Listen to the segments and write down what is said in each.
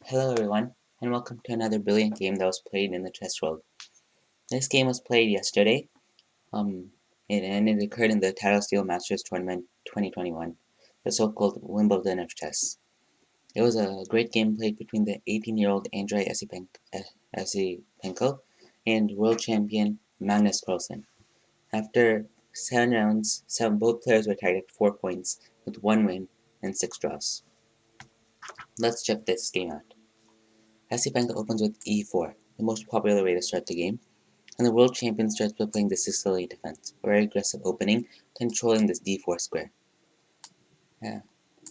Hello everyone, and welcome to another brilliant game that was played in the chess world. This game was played yesterday, and it occurred in the Tata Steel Masters Tournament 2021, the so-called Wimbledon of chess. It was a great game played between the 18-year-old Andrey Esikpenko and World Champion Magnus Carlsen. After 7 rounds, both players were tied at 4 points, with 1 win and 6 draws. Let's check this game out. Esipenko opens with e4, the most popular way to start the game, and the world champion starts by playing the Sicily defense, a very aggressive opening, controlling this d4 square.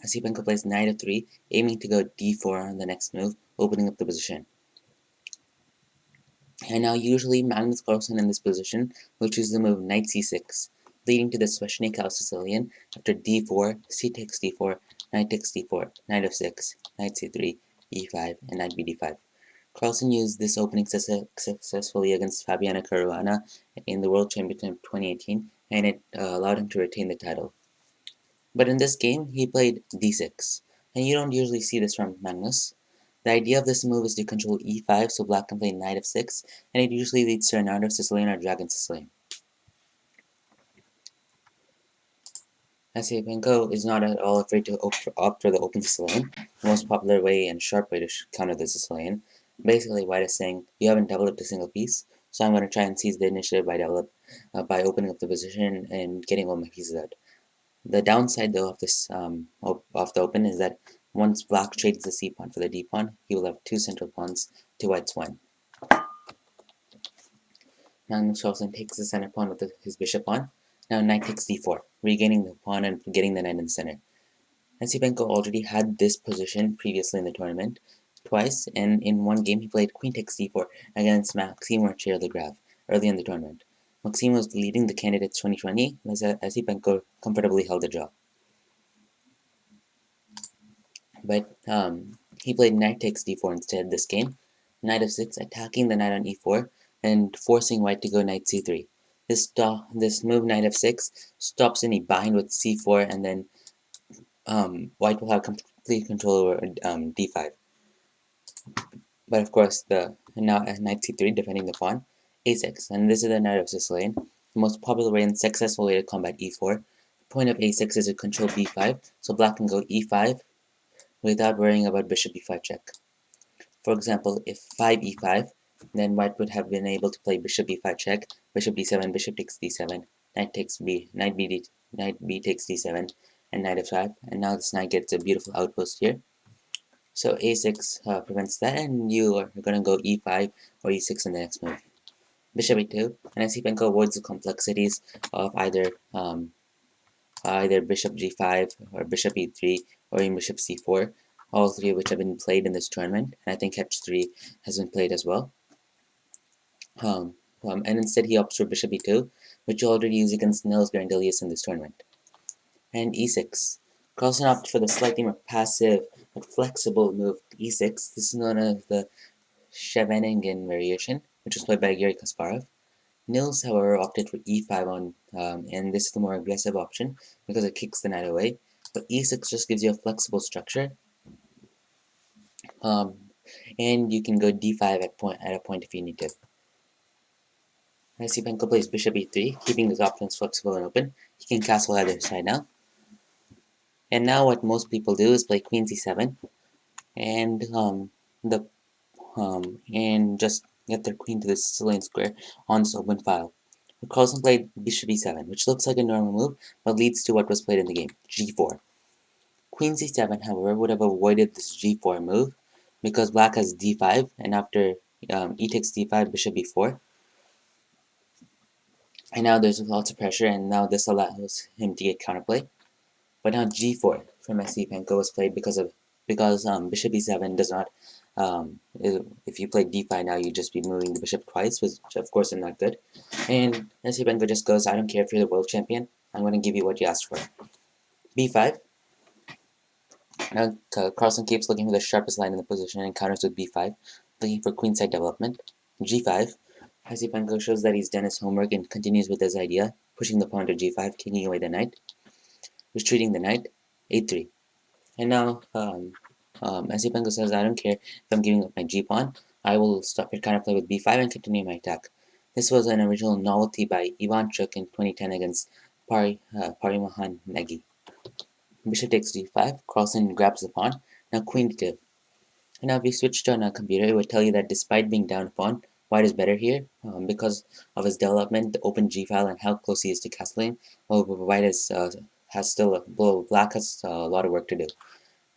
Esipenko plays knight f3, aiming to go d4 on the next move, opening up the position. And now usually Magnus Carlsen in this position will choose the move knight c6, leading to the Sveshnikov Sicilian after d4, c takes d4, knight takes d4, knight f6, knight c3, e5, and knight bd5. Carlsen used this opening successfully against Fabiano Caruana in the World Championship 2018, and it allowed him to retain the title. But in this game, he played d6, and you don't usually see this from Magnus. The idea of this move is to control e5 so black can play knight f6, and it usually leads to a Najdorf Sicilian or dragon Sicilian. Esipenko is not at all afraid to opt for the open Sicilian, the most popular way and sharp way to counter the Sicilian. Basically, White is saying, you haven't developed a single piece, so I'm going to try and seize the initiative by opening up the position and getting all my pieces out. The downside, though, of this off the open is that once black trades the c pawn for the d pawn, he will have 2 central pawns to White's 1. Magnus Carlsen takes the center pawn with his bishop pawn. Now knight takes d4, regaining the pawn and getting the knight in the center. Esipenko already had this position previously in the tournament, twice, and in one game he played queen takes d4 against Maxime Rocher-Legrave early in the tournament. Maxime was leading the candidates 2020, as Esipenko comfortably held a draw. But he played knight takes d4 instead this game, knight f6, attacking the knight on e4, and forcing white to go knight c3. This move knight f6 stops any bind with c4, and then white will have complete control over d5. But of course, now knight c3 defending the pawn, a6, and this is the Najdorf Sicilian, the most popular way and successful way to combat e4. The point of a6 is to control b5, so black can go e5 without worrying about bishop b5 check. For example, if 5 e5, then white would have been able to play bishop b5 check, bishop d7, bishop takes d7, knight takes b, knight b takes d7, and knight f5, and now this knight gets a beautiful outpost here. So a6 prevents that, and you are going to go e5 or e6 in the next move. Bishop e2, and Esipenko avoids the complexities of either bishop g5 or bishop e3 or even bishop c4, all three of which have been played in this tournament, and I think h3 has been played as well. And instead he opts for bishop e2, which you already use against Nils Grandelius in this tournament. And e6. Carlsen opted for the slightly more passive but flexible move e6. This is known as the Scheveningen variation, which was played by Garry Kasparov. Nils, however, opted for e5 and this is the more aggressive option because it kicks the knight away. But e6 just gives you a flexible structure, and you can go d5 at a point if you need to. Esipenko plays bishop e3, keeping his options flexible and open. He can castle either side now. And now what most people do is play queen c7, and and just get their queen to the Sicilian square on this open file. Carlsen played bishop e7, which looks like a normal move, but leads to what was played in the game, g4. Queen c7, however, would have avoided this g4 move, because black has d5, and after e takes d5, bishop b4. And now there's lots of pressure, and now this allows him to get counterplay. But now g4 from Esipenko was played because bishop e7 does not. If you play d5 now, you'd just be moving the bishop twice, which of course is not good. And Esipenko just goes, I don't care if you're the world champion, I'm going to give you what you asked for. b5. Now Carlsen keeps looking for the sharpest line in the position and counters with b5, looking for queenside development. g5. Esipenko shows that he's done his homework and continues with his idea, pushing the pawn to g5, taking away the knight, retreating the knight, a3. And now Esipenko says, I don't care if I'm giving up my g-pawn, I will stop your counterplay with b5 and continue my attack. This was an original novelty by Ivanchuk in 2010 against Parimahan Negi. Bishop takes d5, Carlsen grabs the pawn, now queen d2. And now if you switched on a computer, it would tell you that despite being down a pawn, white is better here because of his development, the open g-file, and how close he is to castling. Well, white has still black has a lot of work to do.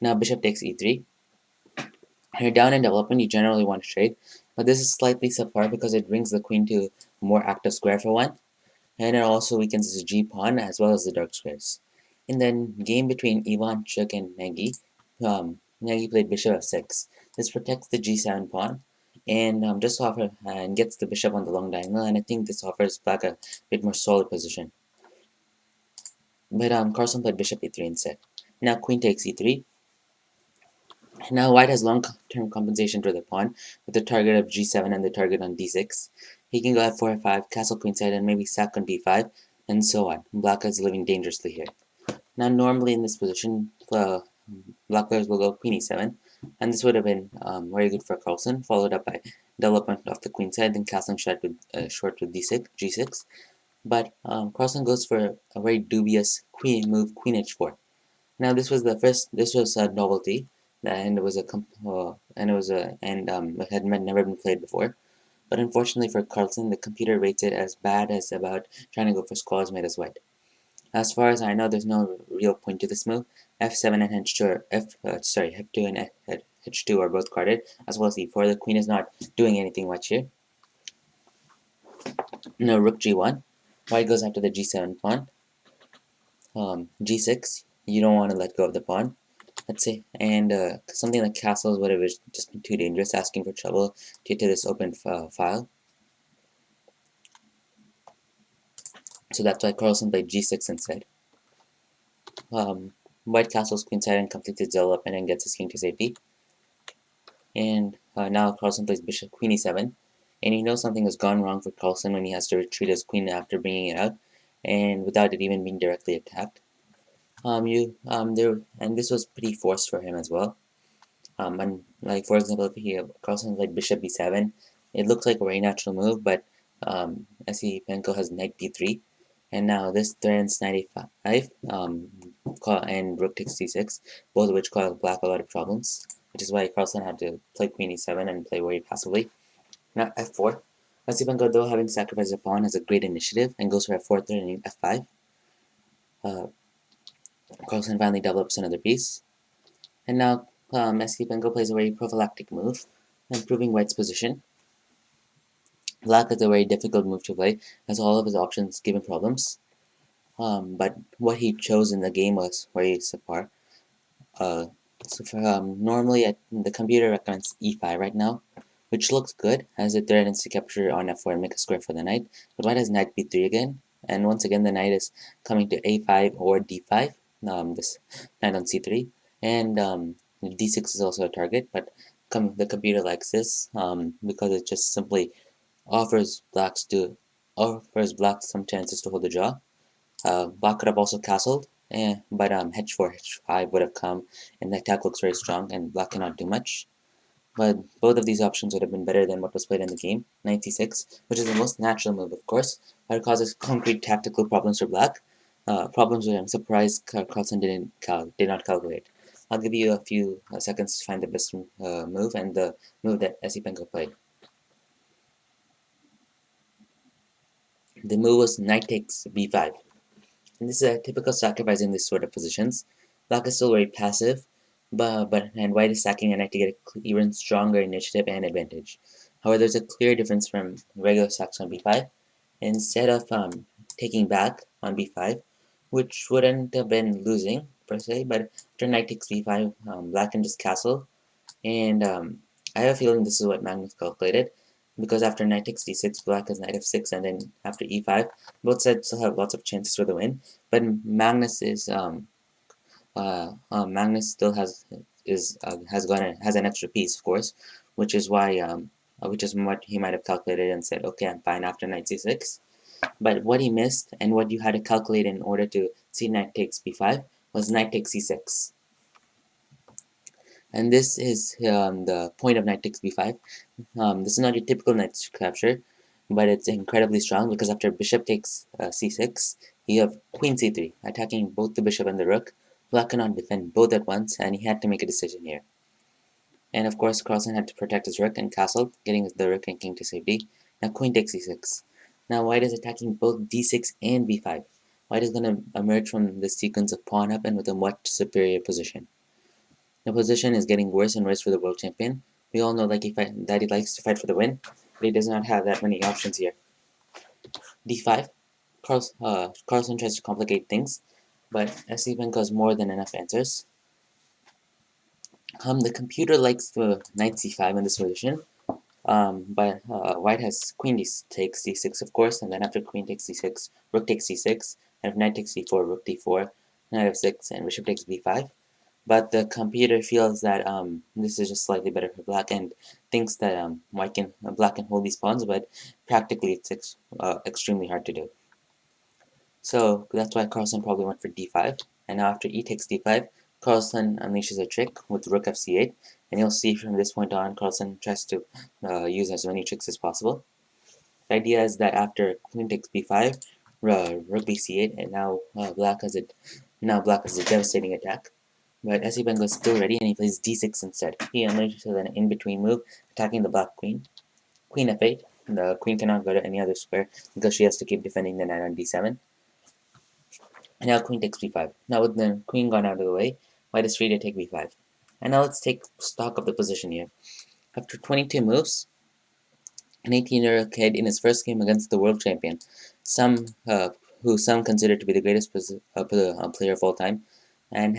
Now bishop takes e3. When you're down in development, you generally want to trade, but this is slightly subpar because it brings the queen to a more active square for one, and it also weakens the g-pawn as well as the dark squares. In the game between Ivanchuk and Negi, Negi played bishop f6. This protects the g7 pawn, and and gets the bishop on the long diagonal, and I think this offers black a bit more solid position. But Carlsen played bishop e3 instead. Now queen takes e3. Now white has long-term compensation for the pawn, with the target of g7 and the target on d6. He can go f4, f5, castle queenside, and maybe sack on b5, and so on. Black is living dangerously here. Now normally in this position, black players will go queen e7, and this would have been very good for Carlsen, followed up by development of the queenside, then castling short with d6, g6. But Carlsen goes for a very dubious queen move, queen h4. Now this was a novelty, and it was it had never been played before. But unfortunately for Carlsen, the computer rates it as bad as about trying to go for squares made as white. As far as I know, there's no real point to this move. f7 and h2 f2 and h2 are both guarded, as well as e4. The queen is not doing anything much here. No, rook g1. White goes after the g7 pawn. G6. You don't want to let go of the pawn. Let's say, and something like castles would have just been too dangerous, asking for trouble to get to this open file. So that's why Carlsen played g6 instead. White castles queenside and completes his development and gets his king to safety. And now Carlsen plays bishop queen e7, and he knows something has gone wrong for Carlsen when he has to retreat his queen after bringing it out, and without it even being directly attacked. And this was pretty forced for him as well. And like for example, if Carlsen played bishop b7, it looks like a very natural move, but Esipenko has knight b3, and now this threatens knight a5, and rook takes d6, both of which cause black a lot of problems, which is why Carlsen had to play queen e7 and play very passively. Now f4. Esipenko, though having sacrificed a pawn, has a great initiative and goes for f4 threatening f5. Carlsen finally develops another piece, and now Esipenko plays a very prophylactic move, improving white's position. Black is a very difficult move to play, as all of his options give him problems. But what he chose in the game was very subpar. Normally, the computer recommends e5 right now, which looks good, as it threatens to capture on f4 and make a square for the knight. But white has knight b3 again, and once again the knight is coming to a5 or d5, this knight on c3, and d6 is also a target, but the computer likes this because it just simply offers black some chances to hold the draw. Black could have also castled, but h4, h5 would have come, and the attack looks very strong, and black cannot do much. But both of these options would have been better than what was played in the game, knight c6, which is the most natural move, of course, but it causes concrete tactical problems for black, problems which I'm surprised Carlsen did not calculate. I'll give you a few seconds to find the best move and the move that Esipenko played. The move was knight takes b5. And this is a typical sacrifice in this sort of positions. Black is still very passive, and white is sacking a knight to get an even stronger initiative and advantage. However, there's a clear difference from regular sacks on b5. Instead of taking back on b5, which wouldn't have been losing per se, but after knight takes b5, black can just castle. And I have a feeling this is what Magnus calculated, because after knight takes d6, black has knight f6, and then after e5, both sides still have lots of chances for the win. But Magnus still has an extra piece, of course, which is what he might have calculated and said, okay, I'm fine after knight c6. But what he missed, and what you had to calculate in order to see knight takes b5, was knight takes c6. And this is the point of knight takes b5. This is not your typical knight capture, but it's incredibly strong because after bishop takes c6, you have queen c3, attacking both the bishop and the rook. Black cannot defend both at once, and he had to make a decision here. And of course, Carlsen had to protect his rook and castle, getting the rook and king to safety. Now queen takes c6. Now white is attacking both d6 and b5. White is going to emerge from this sequence of pawn up and with a much superior position. The position is getting worse and worse for the world champion. We all know that he likes to fight for the win, but he does not have that many options here. d5. Carlsen tries to complicate things, but Esipenko has more than enough answers. The computer likes the knight c5 in this position, but white has queen takes d6, of course, and then after queen takes d6, rook takes c6, and if knight takes d4, rook d4, knight f6, and bishop takes b5. But the computer feels that this is just slightly better for black and thinks that black can hold these pawns, but practically it's extremely hard to do. So that's why Carlsen probably went for d5, and now after e takes d5, Carlsen unleashes a trick with rook fc8, and you'll see from this point on Carlsen tries to use as many tricks as possible. The idea is that after queen takes b5, rook bc8, and now black has a devastating attack. But Esipenko is still ready, and he plays d6 instead. He unleashes an in-between move, attacking the black queen. Queen f8. The queen cannot go to any other square because she has to keep defending the knight on d7. And now queen takes b5. Now with the queen gone out of the way, white is free to take b5. And now let's take stock of the position here. After 22 moves, an 18-year-old kid in his first game against the world champion, who some consider to be the greatest player of all time, and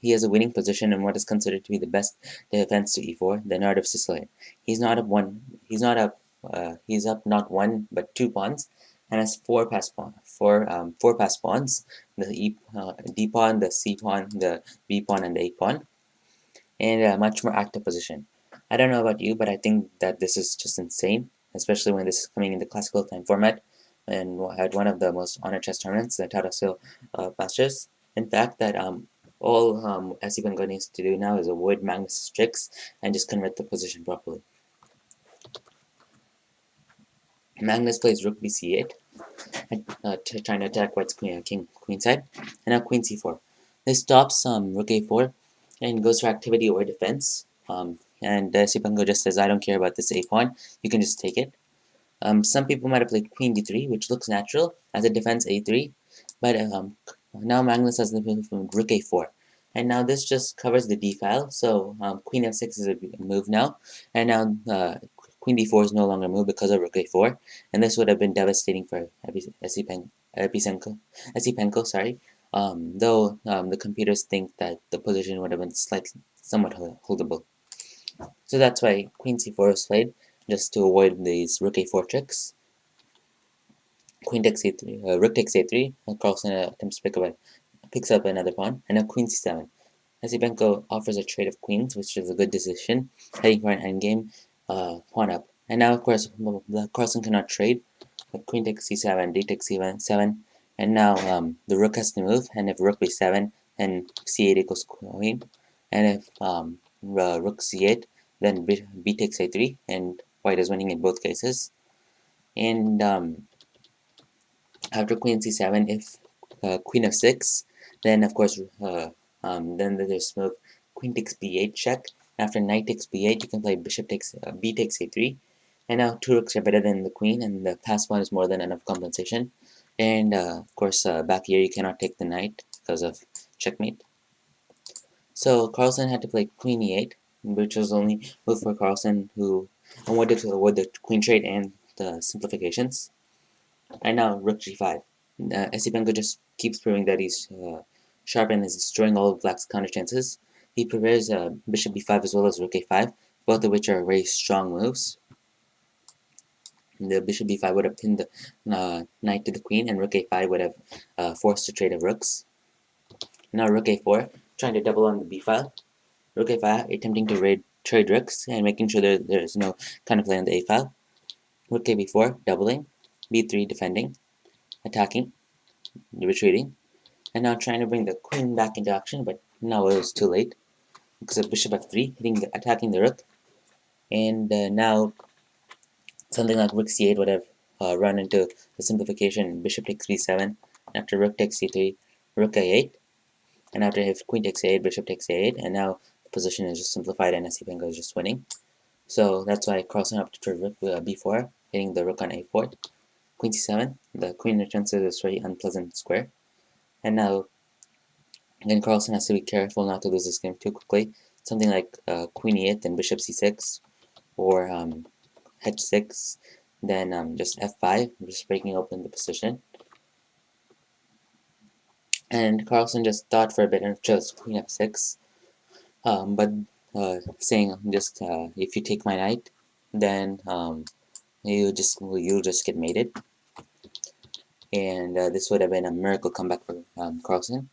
he has a winning position in what is considered to be the best defense to e4, the Art of Sicilian. He's not up one. He's up not one but two pawns, and has four passed pawns: the d pawn, the c pawn, the b pawn, and the a pawn, and a much more active position. I don't know about you, but I think that this is just insane, especially when this is coming in the classical time format and at one of the most honored chess tournaments, the Tata Steel Masters. In fact, that all Esipenko needs to do now is avoid Magnus' tricks and just convert the position properly. Magnus plays rook bc8, trying to attack white's queen side, and now queen c4. This stops rook a4 and goes for activity or defense. And Esipenko just says, I don't care about this a pawn, you can just take it. Some people might have played queen d3, which looks natural as a defense a3, but now Magnus has the move from rook a4. And now this just covers the d file, so queen f6 is a move now, and now queen d4 is no longer a move because of rook a4, and this would have been devastating for Esipenko, sorry. Though the computers think that the position would have been somewhat holdable. So that's why queen c4 is played, just to avoid these rook a4 tricks. Queen takes a3, rook takes a3, Carlsen attempts to picks up another pawn, and now queen c7. Esipenko offers a trade of queens, which is a good decision, heading for an endgame pawn up. And now, of course, Carlsen cannot trade, but queen takes c7, d takes c7, and now the rook has to move, and if rook b7, then c8 equals queen, and if rook c8, then b takes a3, and white is winning in both cases. And after queen c7, if queen f6, then of course then there's move queen takes b8 check. After knight takes b8, you can play bishop takes b takes a3, and now two rooks are better than the queen, and the passed pawn is more than enough compensation. And of course back here you cannot take the knight because of checkmate. So Carlsen had to play queen e8, which was only move for Carlsen, who wanted to avoid the queen trade and the simplifications. And now rook g5. Esipenko just keeps proving that he's sharp and is destroying all of black's counter chances. He prepares bishop b5 as well as rook a5, both of which are very strong moves. The bishop b5 would have pinned the knight to the queen, and rook a5 would have forced a trade of rooks. Now rook a4, trying to double on the b file. Rook a5, attempting to trade rooks and making sure there's no counterplay on the a file. Rook b4, doubling. b3, defending. Attacking. Retreating. And now trying to bring the queen back into action, but now it was too late. because of bishop f3, attacking the rook. And now something like rook c8 would have run into the simplification bishop takes b7. After rook takes c3, rook a8. And after if queen takes a8, bishop takes a8. And now the position is just simplified and Esipenko is just winning. So that's why Carlsen opted for rook b4, hitting the rook on a4. Queen c7. The queen returns to this very unpleasant square. And now again, Carlsen has to be careful not to lose this game too quickly. Something like queen e8, then bishop c6, or h6, then just f5, just breaking open the position. And Carlsen just thought for a bit and chose queen f6, but saying just if you take my knight, then you'll just get mated. And this would have been a miracle comeback for Carlsen.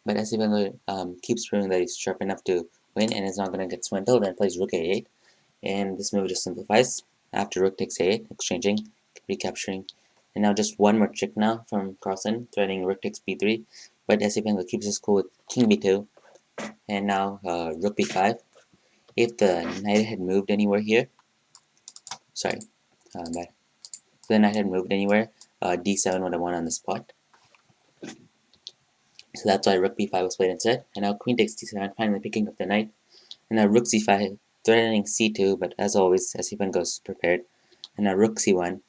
But Esipenko keeps proving that he's sharp enough to win and is not going to get swindled and plays rook a8. And this move just simplifies. After rook takes a8, exchanging, recapturing. And now just one more trick now from Carlsen, threatening rook takes b3. But Esipenko keeps his cool with king b2. And now rook b5. If the knight had moved anywhere here, sorry, if the knight had moved anywhere, d7 would have won on the spot. So that's why rook b5 was played instead. And now queen takes d7, finally picking up the knight. And now rook c5, threatening c2, but as always, Esipenko goes prepared. And now rook c1,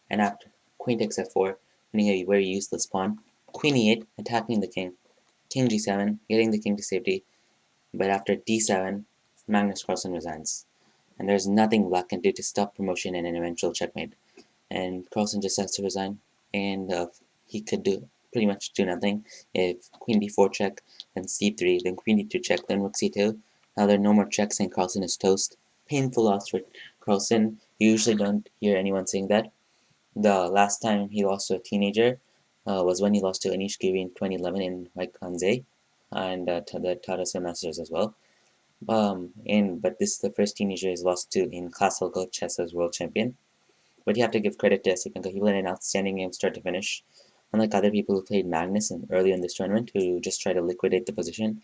and after queen takes f4, winning a very useless pawn. Queen e8, attacking the king. King g7, getting the king to safety. But after d7, Magnus Carlsen resigns. And there's nothing Black can do to stop promotion and an eventual checkmate. And Carlsen just has to resign. And he could do pretty much do nothing. If queen d4 check, then c3, then queen d2 check, then rook c2. Now there are no more checks and Carlsen is toast. Painful loss for Carlsen. You usually don't hear anyone saying that. The last time he lost to a teenager was when he lost to Anish Giri in 2011 in Waikanze and to the Tata Steel Masters as well. But this is the first teenager he's lost to in classical chess as world champion. But you have to give credit to Esipenko. He played an outstanding game start to finish. Unlike other people who played Magnus early in this tournament who just tried to liquidate the position,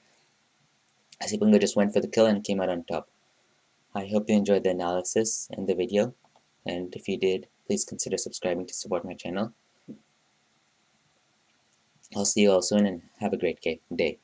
Esipenko just went for the kill and came out on top. I hope you enjoyed the analysis and the video, and if you did, please consider subscribing to support my channel. I'll see you all soon and have a great day.